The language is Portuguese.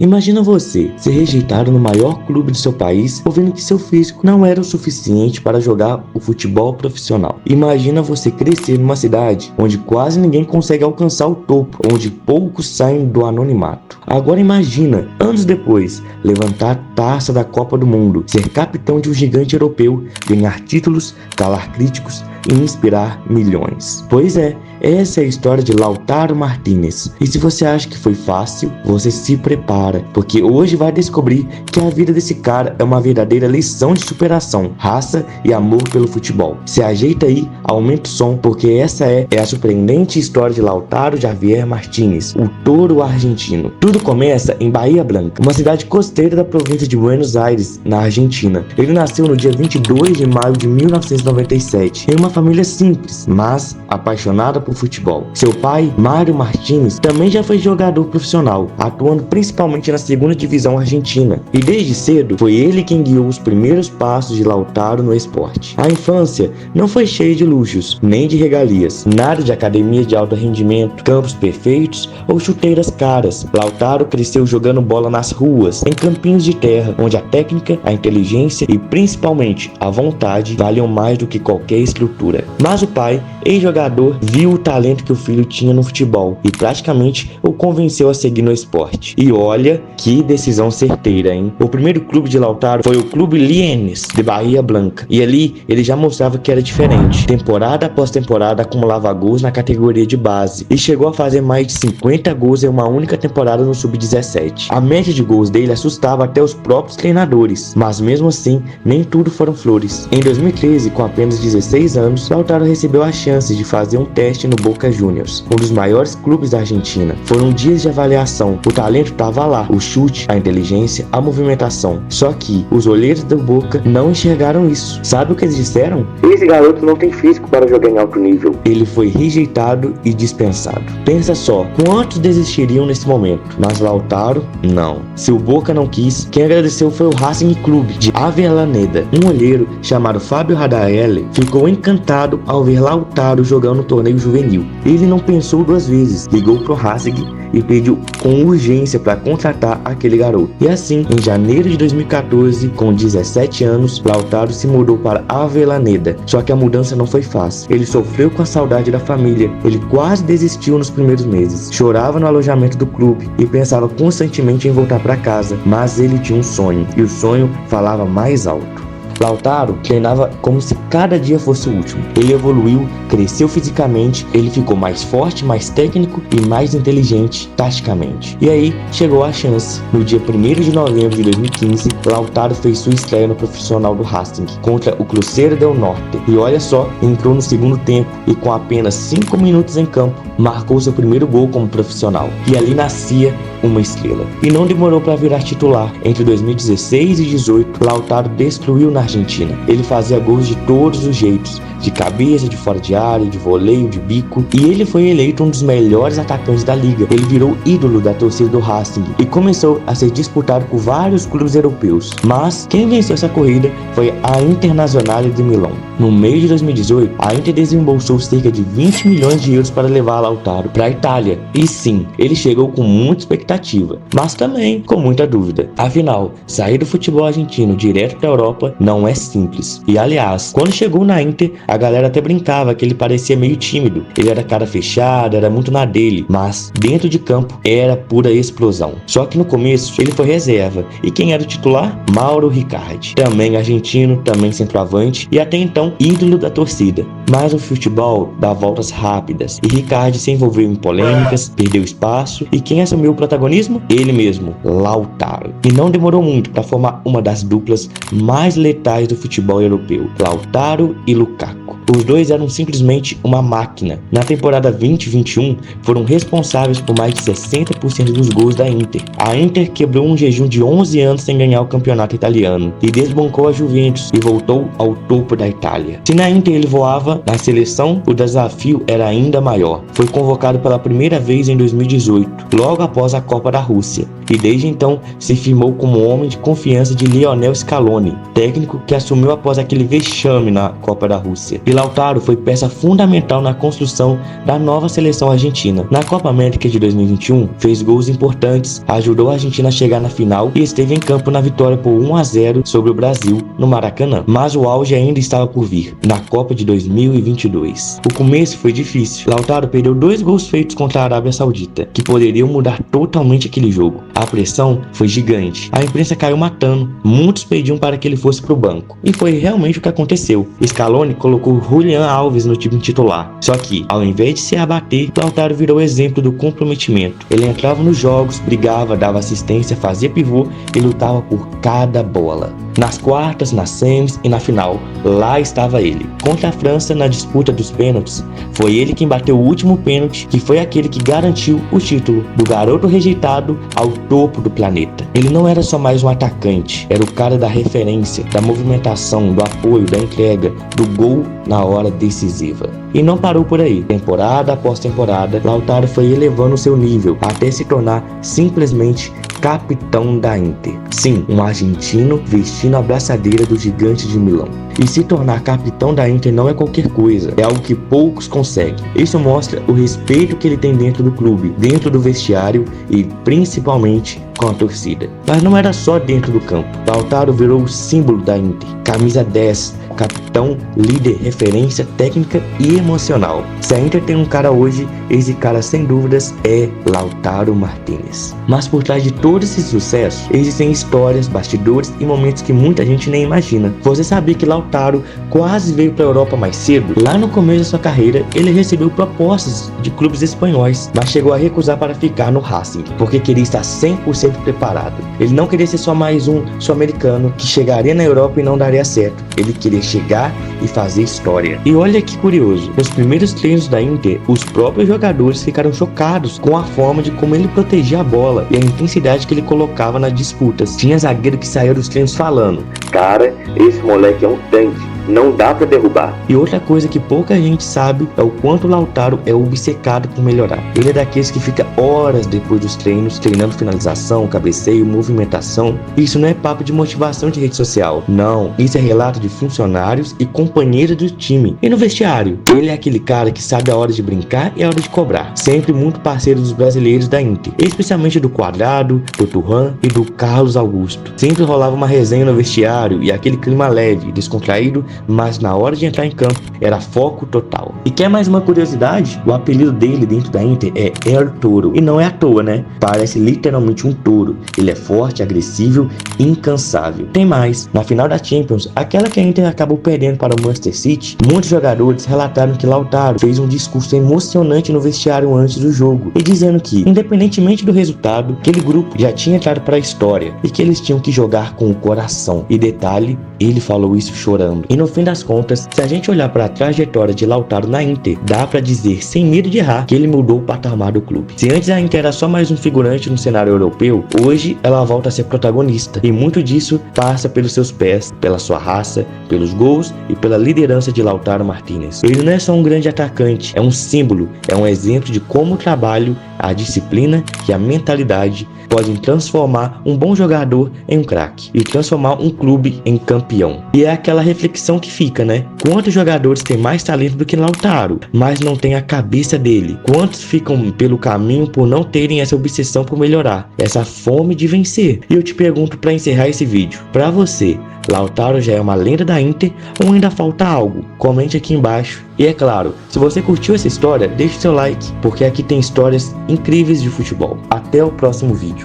Imagina você ser rejeitado no maior clube do seu país, ouvindo que seu físico não era o suficiente para jogar o futebol profissional. Imagina você crescer numa cidade onde quase ninguém consegue alcançar o topo, onde poucos saem do anonimato. Agora imagina, anos depois, levantar a taça da Copa do Mundo, ser capitão de um gigante europeu, ganhar títulos, calar críticos e inspirar milhões. Pois é, essa é a história de Lautaro Martínez. E se você acha que foi fácil, você se prepara, porque hoje vai descobrir que a vida desse cara é uma verdadeira lição de superação, raça e amor pelo futebol. Se ajeita aí, aumenta o som, porque essa é a surpreendente história de Lautaro Javier Martínez, o touro argentino. Tudo começa em Bahía Blanca, uma cidade costeira da província de Buenos Aires, na Argentina. Ele nasceu no dia 22 de maio de 1997, em uma família simples, mas apaixonada por futebol. Seu pai, Mário Martínez, também já foi jogador profissional, atuando principalmente na segunda divisão argentina. E desde cedo, foi ele quem guiou os primeiros passos de Lautaro no esporte. A infância não foi cheia de luxos, nem de regalias, nada de academia de alto rendimento, campos perfeitos ou chuteiras caras. Lautaro cresceu jogando bola nas ruas, em campinhos de terra, onde a técnica, a inteligência e principalmente a vontade valiam mais do que qualquer estrutura. Mas o pai, ex-jogador, viu o talento que o filho tinha no futebol e praticamente o convenceu a seguir no esporte. E olha que decisão certeira, hein? O primeiro clube de Lautaro foi o Clube Liennes de Bahía Blanca, e ali ele já mostrava que era diferente. Temporada após temporada acumulava gols na categoria de base e chegou a fazer mais de 50 gols em uma única temporada no Sub-17. A média de gols dele assustava até os próprios treinadores, mas mesmo assim nem tudo foram flores. Em 2013, com apenas 16 anos, Lautaro recebeu a chance de fazer um teste no Boca Juniors, um dos maiores clubes da Argentina. Foram dias de avaliação, o talento estava lá, o chute, a inteligência, a movimentação. Só que os olheiros do Boca não enxergaram isso. Sabe o que eles disseram? Esse garoto não tem físico para jogar em alto nível. Ele foi rejeitado e dispensado. Pensa só, quantos desistiriam nesse momento? Mas Lautaro, não. Se o Boca não quis, quem agradeceu foi o Racing Clube de Avellaneda. Um olheiro chamado Fábio Radaelli ficou encantado ao ver Lautaro jogando no torneio juvenil. Ele não pensou duas vezes, ligou pro Racing e pediu com urgência para contratar aquele garoto. E assim, em janeiro de 2014, com 17 anos, Lautaro se mudou para Avellaneda. Só que a mudança não foi fácil. Ele sofreu com a saudade da família. Ele quase desistiu nos primeiros meses. Chorava no alojamento do clube e pensava constantemente em voltar para casa. Mas ele tinha um sonho, e o sonho falava mais alto. Lautaro treinava como se cada dia fosse o último. Ele evoluiu, cresceu fisicamente, ele ficou mais forte, mais técnico e mais inteligente taticamente. E aí chegou a chance. No dia 1º de novembro de 2015, Lautaro fez sua estreia no profissional do Racing contra o Cruzeiro del Norte. E olha só, entrou no segundo tempo e com apenas 5 minutos em campo, marcou seu primeiro gol como profissional. E ali nascia uma estrela. E não demorou para virar titular. Entre 2016 e 2018, Lautaro destruiu na Argentina. Ele fazia gols de todos os jeitos, de cabeça, de fora de área, de voleio, de bico, e ele foi eleito um dos melhores atacantes da liga. Ele virou ídolo da torcida do Racing e começou a ser disputado por vários clubes europeus. Mas quem venceu essa corrida foi a Internazionale de Milão. No mês de 2018, a Inter desembolsou cerca de 20 milhões de euros para levar Lautaro para a Itália. E sim, ele chegou com muita expectativa, mas também com muita dúvida. Afinal, sair do futebol argentino direto para a Europa não é simples. E aliás, quando chegou na Inter, a galera até brincava que ele parecia meio tímido. Ele era cara fechada, era muito na dele, mas dentro de campo era pura explosão. Só que no começo ele foi reserva. E quem era o titular? Mauro Riccardi, também argentino, também centroavante e até então ídolo da torcida. Mas o futebol dá voltas rápidas e Riccardi se envolveu em polêmicas, perdeu espaço, e quem assumiu o protagonismo? Ele mesmo, Lautaro. E não demorou muito para formar uma das duplas mais letais do futebol europeu, Lautaro e Lukaku. Os dois eram simplesmente uma máquina. Na temporada 2021, foram responsáveis por mais de 60% dos gols da Inter. A Inter quebrou um jejum de 11 anos sem ganhar o campeonato italiano e desbancou a Juventus e voltou ao topo da Itália. Se na Inter ele voava, na seleção o desafio era ainda maior. Foi convocado pela primeira vez em 2018, logo após a Copa da Rússia, e desde então se firmou como homem de confiança de Lionel Scaloni, técnico que assumiu após aquele vexame na Copa da Rússia. E Lautaro foi peça fundamental na construção da nova seleção argentina. Na Copa América de 2021, fez gols importantes, ajudou a Argentina a chegar na final e esteve em campo na vitória por 1-0 sobre o Brasil no Maracanã. Mas o auge ainda estava por vir, na Copa de 2022. O começo foi difícil. Lautaro perdeu 2 gols feitos contra a Arábia Saudita, que poderiam mudar totalmente aquele jogo. A pressão foi gigante. A imprensa caiu matando. Muitos pediam para que ele fosse para o banco. E foi realmente o que aconteceu. Scaloni colocou Julián Alves no time titular. Só que, ao invés de se abater, Lautaro virou exemplo do comprometimento. Ele entrava nos jogos, brigava, dava assistência, fazia pivô e lutava por cada bola. Nas quartas, nas semis e na final, lá estava ele. Contra a França, na disputa dos pênaltis, foi ele quem bateu o último pênalti, que foi aquele que garantiu o título, do garoto rejeitado ao topo do planeta. Ele não era só mais um atacante, era o cara da referência, da movimentação, do apoio, da entrega, do gol na hora decisiva. E não parou por aí. Temporada após temporada, Lautaro foi elevando seu nível até se tornar simplesmente capitão da Inter. Sim, um argentino vestindo a braçadeira do gigante de Milão. E se tornar capitão da Inter não é qualquer coisa, é algo que poucos conseguem. Isso mostra o respeito que ele tem dentro do clube, dentro do vestiário e principalmente com a torcida. Mas não era só dentro do campo. Lautaro virou o símbolo da Inter, camisa 10, capitão, líder, referência técnica e emocional. Se a Inter tem um cara hoje, esse cara sem dúvidas é Lautaro Martínez. Mas por trás de todo esse sucesso, existem histórias, bastidores e momentos que muita gente nem imagina. Você sabia que Lautaro quase veio para a Europa mais cedo? Lá no começo da sua carreira, ele recebeu propostas de clubes espanhóis, mas chegou a recusar para ficar no Racing, porque queria estar 100% preparado. Ele não queria ser só mais um sul-americano que chegaria na Europa e não daria certo. Ele queria chegar e fazer história. E olha que curioso, nos primeiros treinos da Inter, os próprios jogadores ficaram chocados com a forma de como ele protegia a bola e a intensidade que ele colocava nas disputas. Tinha zagueiro que saía dos treinos falando: "Cara, esse moleque é um tanque, não dá pra derrubar." E outra coisa que pouca gente sabe é o quanto o Lautaro é obcecado por melhorar. Ele é daqueles que fica horas depois dos treinos, treinando finalização, cabeceio, movimentação. Isso não é papo de motivação de rede social. Não, isso é relato de funcionários e companheiros do time. E no vestiário, ele é aquele cara que sabe a hora de brincar e a hora de cobrar. Sempre muito parceiro dos brasileiros da Inter, especialmente do Quadrado, do Thuram e do Carlos Augusto. Sempre rolava uma resenha no vestiário e aquele clima leve, descontraído, mas na hora de entrar em campo era foco total. E quer mais uma curiosidade? O apelido dele dentro da Inter é El Toro. E não é à toa, né? Parece literalmente um touro. Ele é forte, agressivo, incansável. Tem mais, na final da Champions, aquela que a Inter acabou perdendo para o Manchester City, muitos jogadores relataram que Lautaro fez um discurso emocionante no vestiário antes do jogo, e dizendo que, independentemente do resultado, aquele grupo já tinha entrado para a história e que eles tinham que jogar com o coração. E detalhe, ele falou isso chorando. E no fim das contas, se a gente olhar para a trajetória de Lautaro na Inter, dá para dizer sem medo de errar que ele mudou o patamar do clube. Se antes a Inter era só mais um figurante no cenário europeu, hoje ela volta a ser protagonista, e muito disso passa pelos seus pés, pela sua raça, pelos gols e pela liderança de Lautaro Martínez. Ele não é só um grande atacante, é um símbolo, é um exemplo de como o trabalho, a disciplina e a mentalidade podem transformar um bom jogador em um craque e transformar um clube em campeão. E é aquela reflexão que fica, né? Quantos jogadores têm mais talento do que Lautaro, mas não tem a cabeça dele? Quantos ficam pelo caminho por não terem essa obsessão por melhorar, essa fome de vencer? E eu te pergunto para encerrar esse vídeo, para você, Lautaro já é uma lenda da Inter ou ainda falta algo? Comente aqui embaixo. E é claro, se você curtiu essa história, deixe seu like, porque aqui tem histórias incríveis de futebol. Até o próximo vídeo.